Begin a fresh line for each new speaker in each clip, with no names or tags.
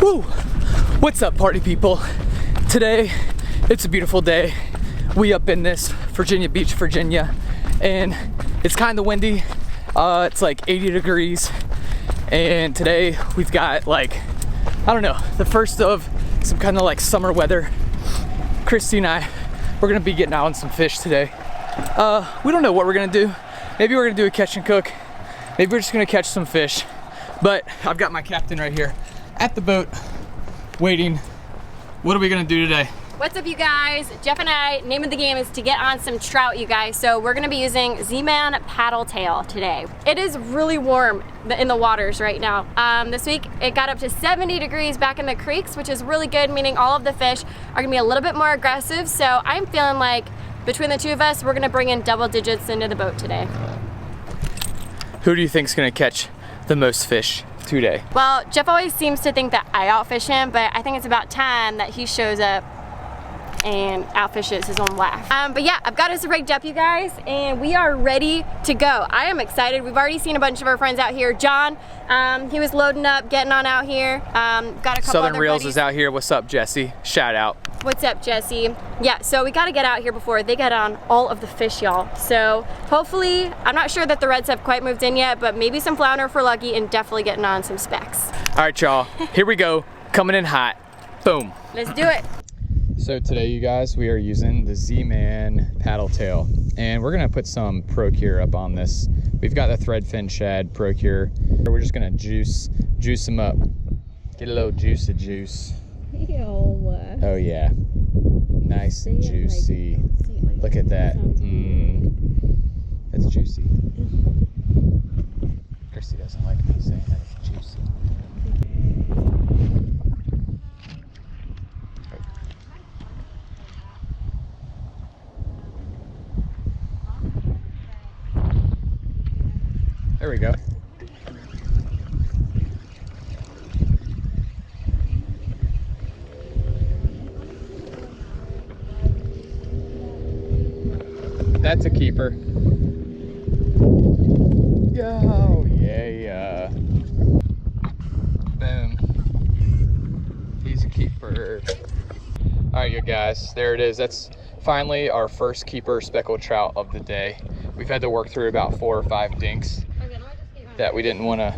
Woo! What's up, party people? Today, it's a beautiful day. We up in this Virginia Beach, Virginia, and it's kind of windy. It's like 80 degrees, and today we've got like, I don't know, the first of some kind of like summer weather. Christy and I, we're gonna be getting out on some fish today. We don't know what we're gonna do. Maybe we're gonna do a catch and cook. Maybe we're just gonna catch some fish. But I've got my captain right here at the boat, waiting. What are we gonna do today?
What's up, you guys? Jeff and I, name of the game is to get on some trout, you guys. So we're gonna be using Z-Man Paddletail today. It is really warm in the waters right now. This week, it got up to 70 degrees back in the creeks, which is really good, meaning all of the fish are gonna be a little bit more aggressive. So I'm feeling like between the two of us, we're gonna bring in double digits into the boat today.
Who do you think's gonna catch the most fish today?
Well, Jeff always seems to think that I outfish him, but I think it's about time that he shows up and outfishes his own wife. But yeah, I've got us rigged up, you guys, and we are ready to go. I am excited. We've already seen a bunch of our friends out here. John, he was loading up, getting on out here. Got a couple
Southern
other
Reels
buddies.
is out here. What's up, Jesse? Shout out.
What's up, Jesse? Yeah, so we gotta get out here before they get on all of the fish, y'all. So hopefully, I'm not sure that the reds have quite moved in yet, but maybe some flounder for lucky and definitely getting on some specks.
All right, y'all, here we go. Coming in hot. Boom.
Let's do it.
So today, you guys, we are using the Z-Man Paddletail, and we're gonna put some Procure up on this. We've got the threadfin shad Procure. We're just gonna juice them up. Get a little juice.
Ew.
Oh yeah, nice and juicy. Look at that. That's juicy. Christy doesn't like me saying that it's juicy. There we go. That's a keeper. Oh, yeah. Boom. He's a keeper. All right, you guys, there it is. That's finally our first keeper speckled trout of the day. We've had to work through about 4 or 5 dinks that we didn't want to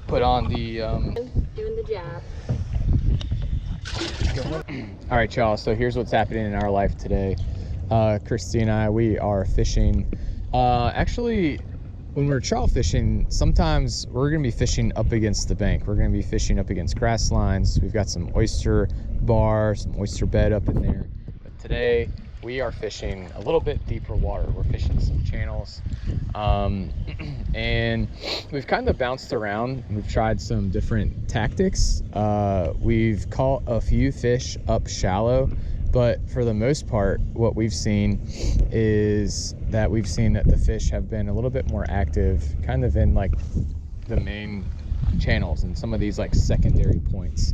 put on the
Doing the job.
All right, y'all, so here's what's happening in our life today. Christy and I, we are fishing. Actually, when we're trout fishing, sometimes we're gonna be fishing up against the bank. We're gonna be fishing up against grass lines. We've got some oyster bar, some oyster bed up in there. But today, we are fishing a little bit deeper water. We're fishing some channels. And we've kind of bounced around. We've tried some different tactics. We've caught a few fish up shallow, but for the most part, what we've seen is that the fish have been a little bit more active, kind of in like the main channels and some of these like secondary points.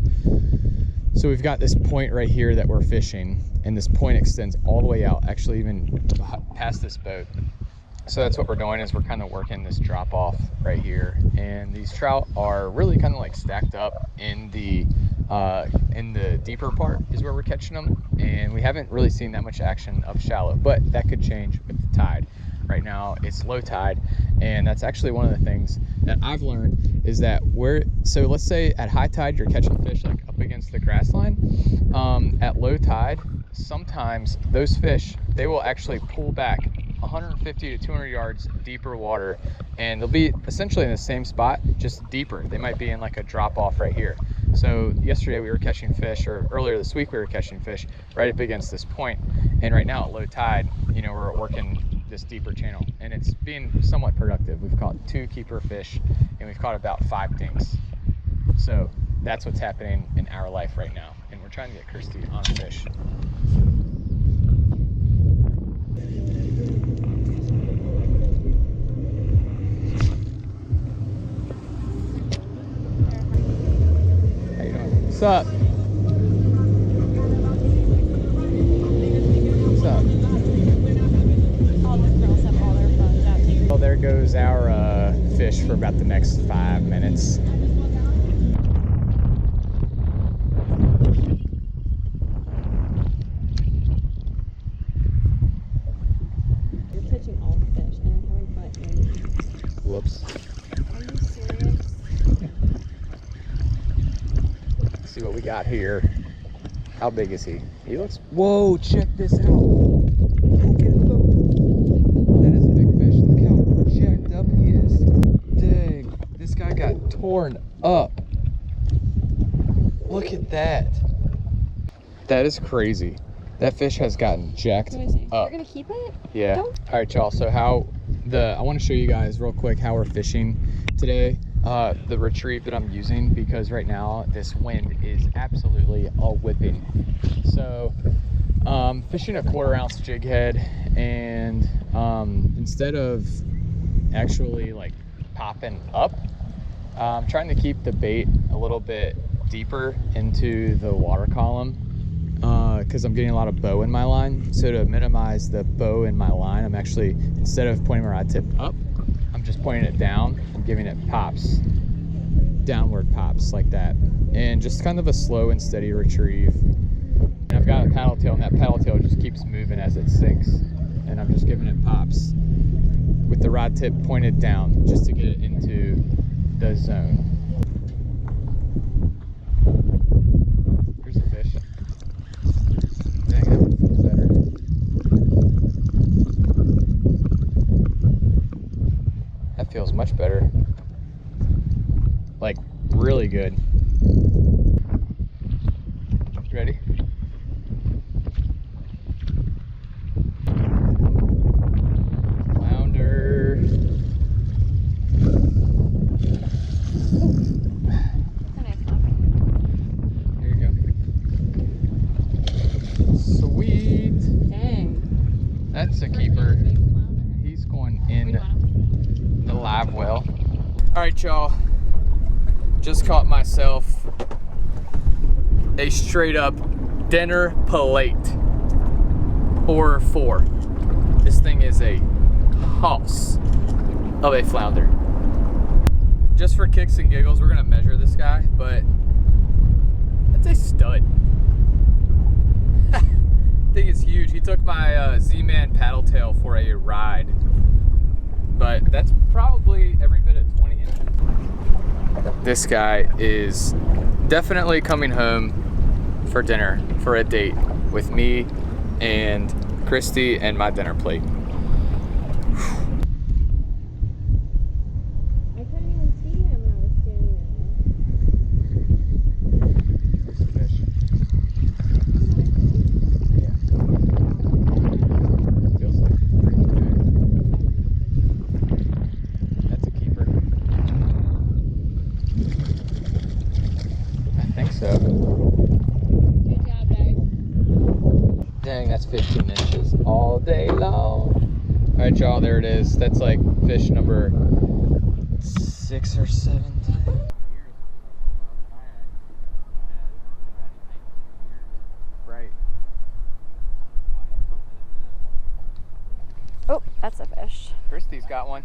So we've got this point right here that we're fishing, and this point extends all the way out, actually even past this boat. So that's what we're doing, is we're kind of working this drop off right here. And these trout are really kind of like stacked up in the deeper part is where we're catching them. And we haven't really seen that much action up shallow, but that could change with the tide. Right now it's low tide, and that's actually one of the things that I've learned is that so let's say at high tide you're catching fish like up against the grass line. At low tide, sometimes those fish, they will actually pull back 150 to 200 yards deeper water, and they'll be essentially in the same spot, just deeper. They might be in like a drop off right here. So yesterday we were catching fish, or earlier this week we were catching fish right up against this point, and right now at low tide, you know, we're working this deeper channel, and it's been somewhat productive. We've caught 2 keeper fish, and we've caught about 5 dinks. So that's what's happening in our life right now, and we're trying to get Kirsty on a fish. How you doing? What's up? What's up?
All the girls have all their phones out too.
Well, there goes our fish for about the next 5 minutes. Whoops.
Are you serious?
Let's see what we got here. How big is he? He looks, whoa, check this out. Look at him. That is a big fish. Look how jacked up he is. Dang, this guy got torn up. Look at that. That is crazy. That fish has gotten jacked up.
You're gonna keep it?
Yeah.
Don't.
All right, y'all. So I want to show you guys real quick how we're fishing today. The retrieve that I'm using, because right now this wind is absolutely a whipping. So fishing a 1/4 ounce jig head, and instead of actually like popping up, I'm trying to keep the bait a little bit deeper into the water column, because I'm getting a lot of bow in my line. So to minimize the bow in my line, I'm actually, instead of pointing my rod tip up, I'm just pointing it down and giving it pops, downward pops like that, and just kind of a slow and steady retrieve. And I've got a paddle tail, and that paddle tail just keeps moving as it sinks, and I'm just giving it pops with the rod tip pointed down just to get it into the zone. Here's a fish. Dang, that one feels better. That feels much better. Like, really good. Ready? Flounder. Here you go. Sweet.
Dang.
That's a keeper. He's going in the live well. All right, y'all. Just caught myself a straight up dinner plate or 4. This thing is a house of a flounder. Just for kicks and giggles, we're gonna measure this guy, but that's a stud. Thing is huge. He took my Z-Man Paddletail for a ride, but that's probably every bit of 20 inches. This guy is definitely coming home for dinner, for a date with me and Christy and my dinner plate.
I couldn't even see him when I was standing
There's a fish. Yeah. Feels like pretty good. That's a keeper. I think so.
Good job, guys.
Dang, that's 15 inches all day long. All right, y'all, there it is. That's like fish number 6 or 7 today. Right.
Oh, that's a fish.
Christy's got one.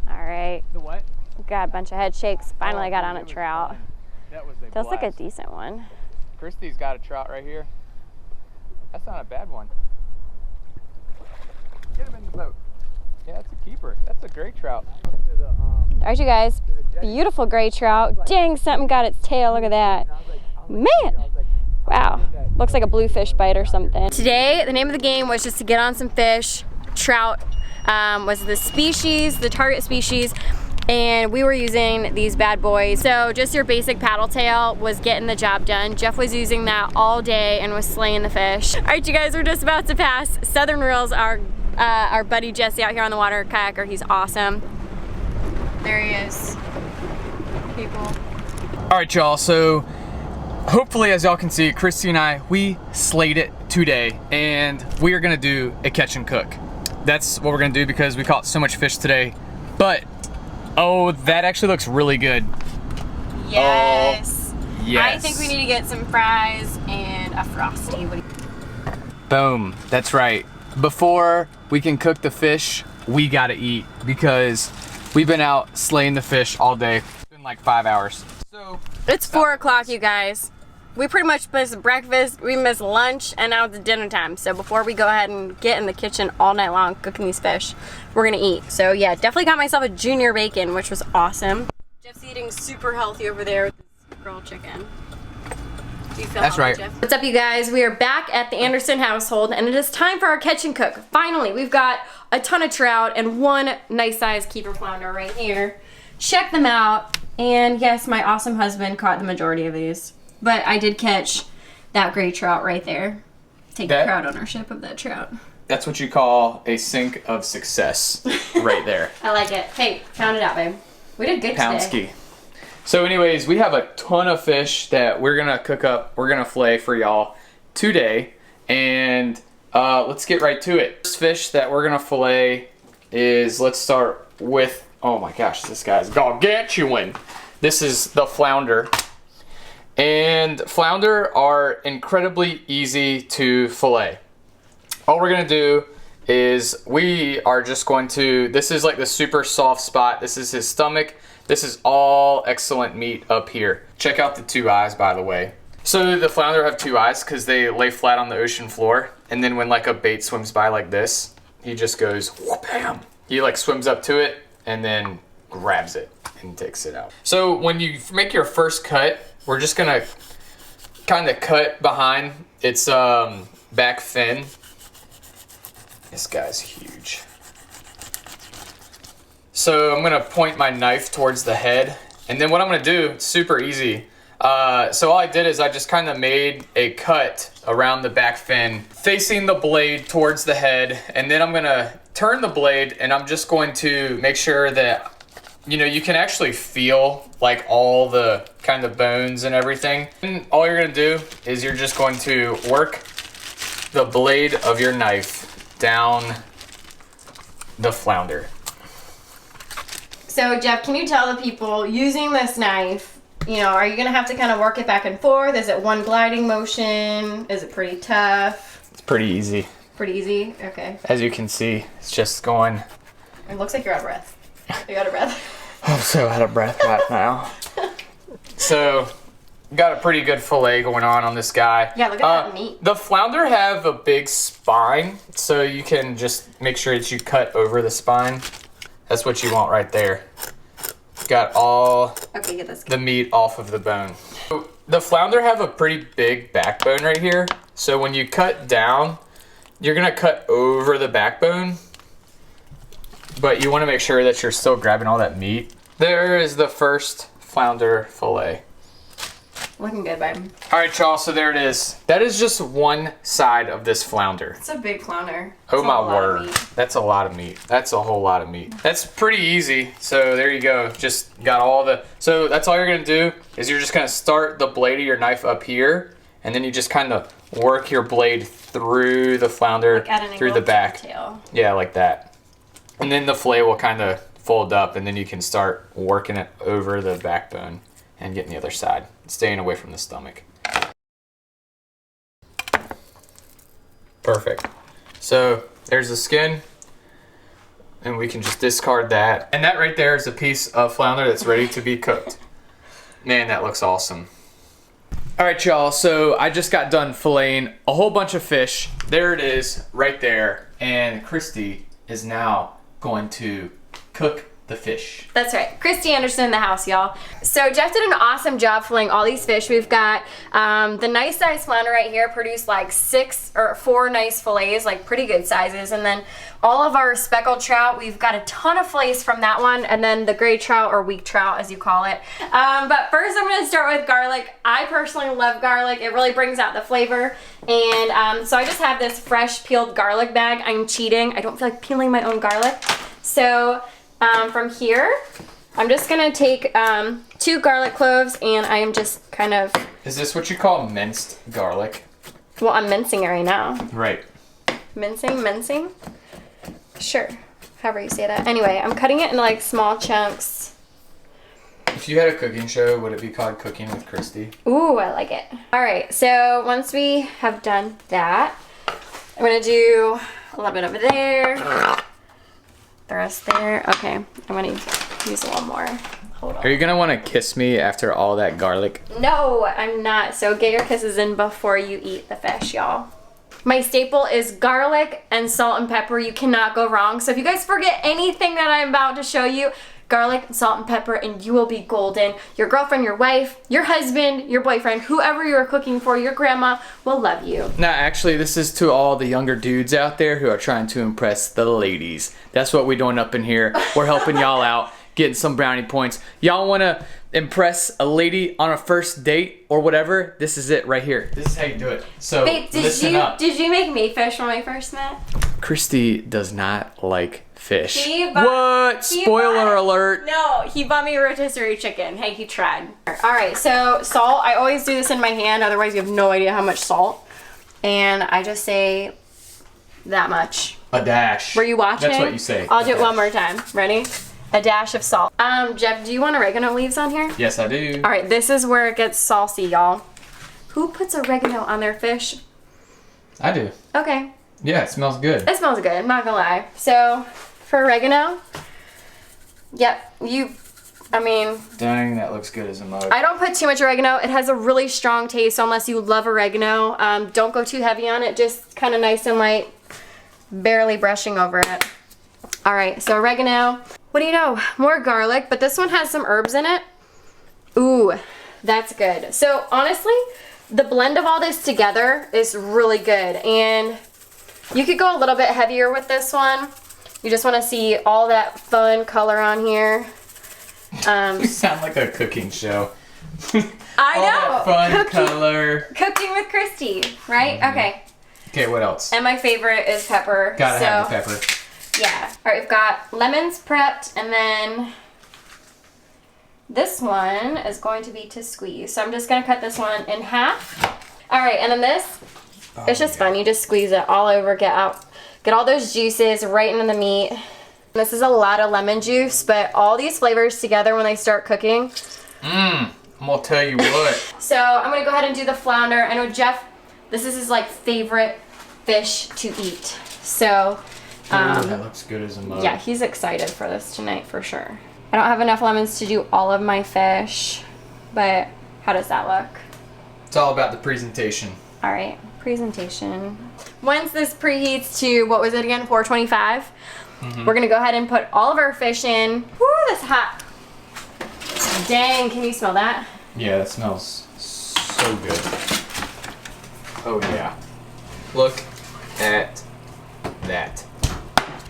All right.
The what?
Got a bunch of head shakes. Finally got on a trout.
That was a
Feels like a
blast.
decent one.
Christy's got a trout right here. That's not a bad one. Get him in the boat. Yeah, that's a keeper. That's a gray trout.
All right, you guys. Beautiful gray trout. Dang, something got its tail. Look at that. Man. Wow. Looks like a bluefish bite or something. Today, the name of the game was just to get on some fish. Trout was the species, the target species, and we were using these bad boys. So just your basic paddle tail was getting the job done. Jeff was using that all day and was slaying the fish. All right, you guys, we're just about to pass Southern Reels, our buddy Jesse out here on the water, kayaker. He's awesome. There he is, people.
All right, y'all, so hopefully, as y'all can see, Christy and I, we slayed it today, and we are gonna do a catch and cook. That's what we're gonna do because we caught so much fish today. But, oh, that actually looks really good.
Yes.
Oh, yes.
I think we need to get some fries and a Frosty.
Boom, that's right. Before we can cook the fish, we gotta eat because we've been out slaying the fish all day. It's been like 5 hours. So
it's 4 o'clock, you guys. we pretty much missed breakfast, we missed lunch, and now it's dinner time. So before we go ahead and get in the kitchen all night long cooking these fish, we're gonna eat. So yeah, definitely got myself a junior bacon, which was awesome. Jeff's eating super healthy over there with this grilled chicken. Do you feel
That's
healthy,
right.
Jeff? What's up, you guys? We are back at the Anderson household, and it is time for our catch and cook. Finally, we've got a ton of trout and one nice sized keeper flounder right here. Check them out. And yes, my awesome husband caught the majority of these. But I did catch that gray trout right there. Take proud ownership of that trout.
That's what you call a sink of success right there.
I like it. Hey, pound it out, babe. We did good
Pound
today.
ski. So anyways, we have a ton of fish that we're gonna cook up. We're gonna fillet for y'all today. And let's get right to it. First fish that we're gonna fillet is, let's start with, oh my gosh, this guy's gargantuan. This is the flounder. And flounder are incredibly easy to fillet. All we're gonna do is we are just going to, this is like the super soft spot. This is his stomach. This is all excellent meat up here. Check out the two eyes, by the way. So the flounder have two eyes because they lay flat on the ocean floor. And then when like a bait swims by like this, he just goes, whoop-bam. He like swims up to it and then grabs it and takes it out. So when you make your first cut, we're just gonna kind of cut behind its back fin. This guy's huge. So I'm gonna point my knife towards the head, and then what I'm gonna do, it's super easy. So all I did is I just kind of made a cut around the back fin, facing the blade towards the head, and then I'm gonna turn the blade, and I'm just going to make sure that, you know, you can actually feel like all the kind of bones and everything. And all you're gonna do is you're just going to work the blade of your knife down the flounder.
So Jeff, can you tell the people, using this knife, you know, are you gonna have to kind of work it back and forth? Is it one gliding motion? Is it pretty tough?
It's pretty easy.
Pretty easy? Okay.
As you can see, it's just going.
It looks like you're out of breath. Are you out of breath?
I'm so out of breath right now. So, got a pretty good fillet going on this guy.
Yeah, look at that meat.
The flounder have a big spine, so you can just make sure that you cut over the spine. That's what you want right there. Got all the meat off of the bone. So, the flounder have a pretty big backbone right here. So when you cut down, you're gonna cut over the backbone, but you wanna make sure that you're still grabbing all that meat. There is the first flounder fillet.
Looking good, babe.
All right, y'all, so there it is. That is just one side of this flounder.
It's a big flounder.
Oh my word. That's a lot of meat. That's a whole lot of meat. That's pretty easy. So there you go. Just got all the, so that's all you're gonna do is you're just gonna start the blade of your knife up here, and then you just kind of work your blade through the flounder, like through the back.
Tail.
Yeah, like that. And then the fillet will kind of fold up, and then you can start working it over the backbone and getting the other side, staying away from the stomach. Perfect. So there's the skin, and we can just discard that. And that right there is a piece of flounder that's ready to be cooked. Man, that looks awesome. All right, y'all, so I just got done filleting a whole bunch of fish. There it is right there. And Christy is now going to cook the fish.
That's right. Christy Anderson in the house, y'all. So Jeff did an awesome job filleting all these fish. We've got the nice size flounder right here produced like 6 or 4 nice fillets, like pretty good sizes. And then all of our speckled trout, we've got a ton of fillets from that one. And then the gray trout, or weak trout as you call it. But first I'm gonna start with garlic. I personally love garlic. It really brings out the flavor. And so I just have this fresh peeled garlic bag. I'm cheating. I don't feel like peeling my own garlic. So from here, I'm just gonna take 2 garlic cloves, and I am just kind of...
Is this what you call minced garlic?
Well, I'm mincing it right now.
Right.
Mincing? Sure, however you say that. Anyway, I'm cutting it in like small chunks.
If you had a cooking show, would it be called Cooking with Christy?
Ooh, I like it. All right, so once we have done that, I'm gonna do a little bit over there. The rest there. Okay, I'm gonna use a little more. Hold on.
Are you gonna want to kiss me after all that garlic?
No, I'm not. So get your kisses in before you eat the fish, y'all. My staple is garlic and salt and pepper. You cannot go wrong. So if you guys forget anything that I'm about to show you, garlic, salt, and pepper, and you will be golden. Your girlfriend, your wife, your husband, your boyfriend, whoever you're cooking for, your grandma will love you.
Now, actually, this is to all the younger dudes out there who are trying to impress the ladies. That's what we're doing up in here. We're helping y'all out, getting some brownie points. Y'all want to impress a lady on a first date or whatever? This is it right here. This is how you do it. So,
Wait,
listen up.
Did you make me fish when we first met?
Christy does not like fish. Spoiler alert.
No, he bought me a rotisserie chicken. Hey, he tried. All right, so salt. I always do this in my hand, otherwise you have no idea how much salt. And I just say that much.
A dash.
Were you watching?
That's what you say.
I'll do it one more time. Ready? A dash of salt. Jeff, do you want oregano leaves on here?
Yes, I do.
All right, this is where it gets saucy, y'all. Who puts oregano on their fish?
I do.
Okay.
Yeah, it smells good.
It smells good, I'm not gonna lie. So, for oregano, yep,
Dang, that looks good as a mug.
I don't put too much oregano. It has a really strong taste, so unless you love oregano, don't go too heavy on it, just kind of nice and light, barely brushing over it. All right, so oregano. What do you know? More garlic, but this one has some herbs in it. Ooh, that's good. So honestly, the blend of all this together is really good, and you could go a little bit heavier with this one. You just want to see all that fun color on here.
You sound like a cooking show.
I know.
All that fun color.
Cooking with Christy, right? Okay.
Okay, what else?
And my favorite is pepper.
Gotta have the pepper.
Yeah. All right, we've got lemons prepped, and then this one is going to be to squeeze. So I'm just gonna cut this one in half. All right, and then this, it's just fun. You just squeeze it all over, get all those juices right into the meat. This is a lot of lemon juice, but all these flavors together when they start cooking.
I'm gonna tell you what.
So I'm gonna go ahead and do the flounder. I know Jeff, this is his like favorite fish to eat. So
that looks good as a mug.
yeah, he's excited for this tonight for sure. I don't have enough lemons to do all of my fish, but how does that look?
It's all about the presentation.
All right, presentation. Once this preheats to, what was it again, 425, we're gonna go ahead and put all of our fish in. Woo, that's hot. Dang, can you smell that?
Yeah, that smells so good. Oh yeah. Look at that.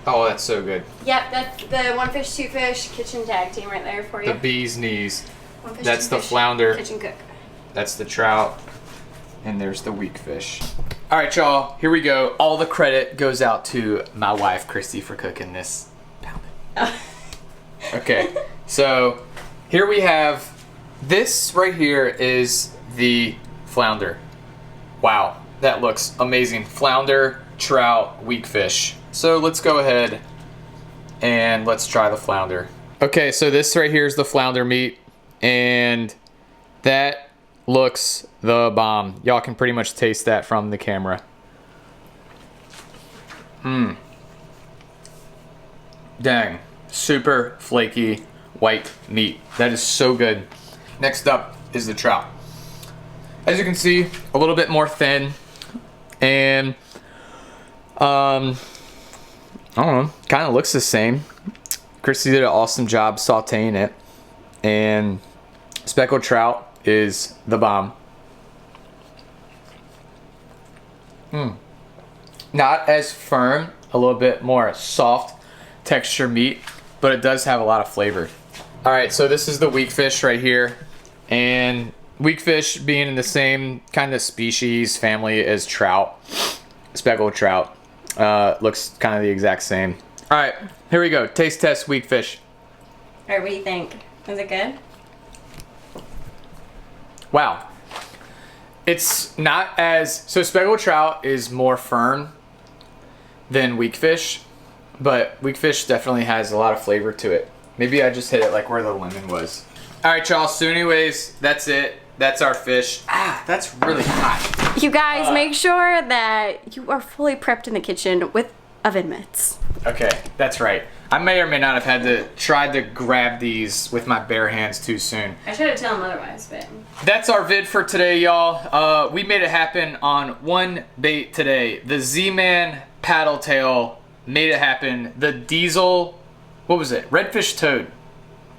Oh, that's so good.
Yep, that's the One Fish, Two Fish kitchen tag team right there for you.
The bee's knees.
One Fish,
That's
Two
the
Fish
flounder.
kitchen cook.
That's the trout. And there's the weakfish. All right, y'all, here we go. All the credit goes out to my wife, Christy, for cooking this. Okay, so here we have, this right here is the flounder. Wow, that looks amazing. Flounder, trout, weakfish. So let's go ahead and let's try the flounder. Okay, so this right here is the flounder meat, and that looks the bomb. Y'all can pretty much taste that from the camera. Dang, super flaky white meat. That is so good. Next up is the trout. As you can see, a little bit more thin, and I don't know, kind of looks the same. Christy did an awesome job sauteing it, and speckled trout is the bomb. Not as firm, a little bit more soft texture meat, but it does have a lot of flavor. All right, so this is the weakfish right here, and weakfish being in the same kind of species family as trout, speckled trout, looks kind of the exact same. All right, here we go. Taste test weakfish.
All right, what do you think? Is it good?
Wow. It's not as, so speckled trout is more firm than weakfish, but weakfish definitely has a lot of flavor to it. Maybe I just hit it like where the lemon was. All right, y'all, so anyways, that's it. That's our fish. Ah, that's really hot.
You guys, make sure that you are fully prepped in the kitchen with oven mitts.
Okay, that's right. I may or may not have had to try to grab these with my bare hands too soon.
I tried to tell him otherwise, but...
That's our vid for today, y'all. We made it happen on one bait today. The Z-Man Paddletail made it happen. The Diesel, what was it? Redfish Toad.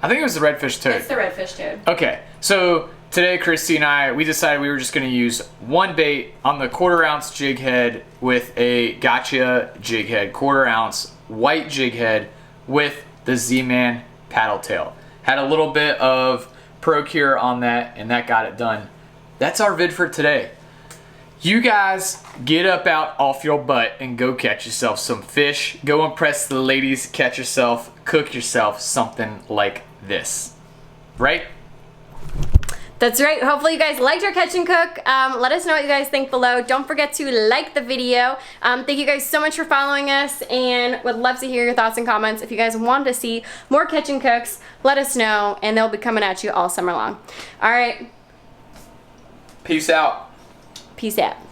I think it was the Redfish Toad.
It's the Redfish Toad.
Okay, so today Christy and I, we decided we were just gonna use one bait on the 1/4 ounce jig head with a gotcha jig head, 1/4 ounce white jig head with the Z-Man Paddletail. Had a little bit of Procure on that, and that got it done. That's our vid for today. You guys get up out off your butt and go catch yourself some fish. Go impress the ladies, catch yourself, cook yourself something like this. Right?
That's right. Hopefully you guys liked our catch and cook. Let us know what you guys think below. Don't forget to like the video. Thank you guys so much for following us, and would love to hear your thoughts and comments. If you guys want to see more catch and cooks, let us know, and they'll be coming at you all summer long. All right.
Peace out.
Peace out.